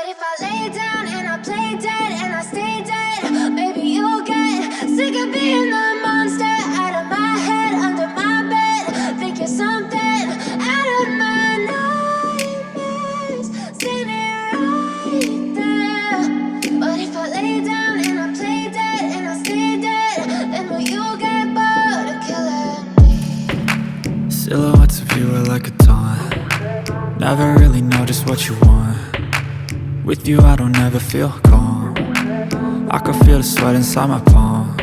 if I lay down and I play dead and I stay dead? Maybe you'll get sick of being the monster out of my head, under my bed. Think you're something out of my nightmares, standing right there. But if I lay down and I play dead and I stay dead, then will you get bored of killing me? Silhouettes of you are like a taunt. Never really know just what you want. With you I don't ever feel calm. I can feel the sweat inside my palms.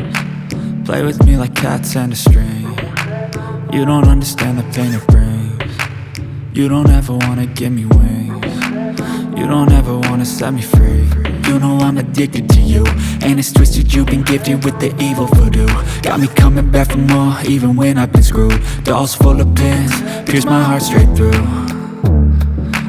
Play with me like cats and a string. You don't understand the pain it brings. You don't ever wanna give me wings. You don't ever wanna set me free. You know I'm addicted to you, and it's twisted, you've been gifted with the evil voodoo. Got me coming back for more, even when I've been screwed. Dolls full of pins, pierce my heart straight through.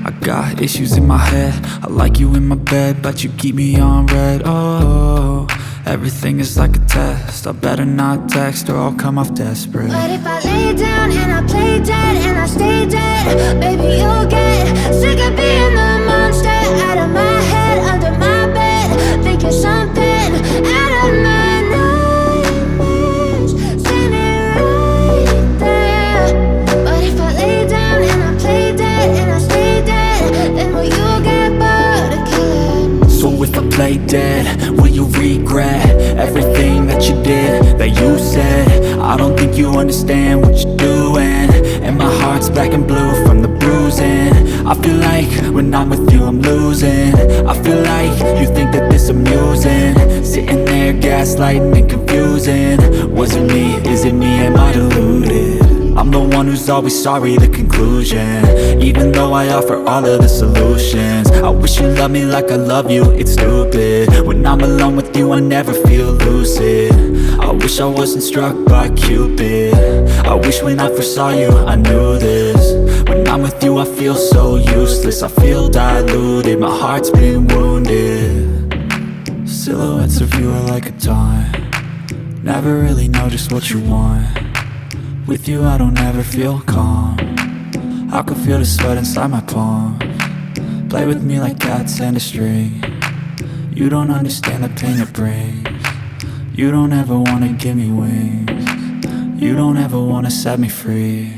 I got issues in my head, I like you in my bed, but you keep me on red. Oh, everything is like a test, I better not text or I'll come off desperate. But if I lay down and I play dead and I stay dead, baby you'll get sick of being the monster out of my head, under my bed. Think you're something out of my nightmares, standing right there. But if I lay down and I play dead and I stay dead, then will you get bored of killing me? So if I play dead, will you regret everything that you did, that you said? I don't think you understand what you're doing, and my heart's black and blue from the bruising. I feel like when I'm with you I'm losing. I feel like you think that this amusing, sitting there gaslighting and confusing. Was it me? Is it me? Am I deluded? I'm the one who's always sorry, the conclusion, even though I offer all of the solutions. I wish you loved me like I love you, it's stupid. When I'm alone with you I never feel lucid. I wish I wasn't struck by Cupid. I wish when I first saw you I knew this. When I'm with you I feel so useless, I feel diluted, my heart's been wounded. Silhouettes of you are like a taunt. Never really know just what you want. With you I don't ever feel calm. I can feel the sweat inside my palms. Play with me like cats and a string. You don't understand the pain it brings. You don't ever wanna give me wings. You don't ever wanna set me free.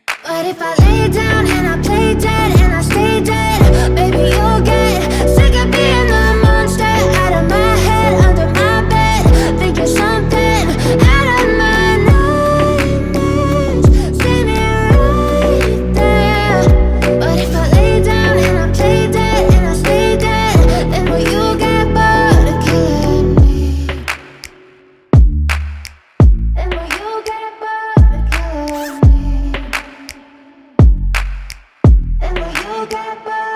But if I lay down and I play dead and I stay dead, baby you'll get sick of being the monster out of my head, under my bed. Think you're something out of my nightmares, standing right there. But if I lay down and I play dead and I stay dead, then will you get bored of killing me? Then will you get bored of killing me? And will you get bored?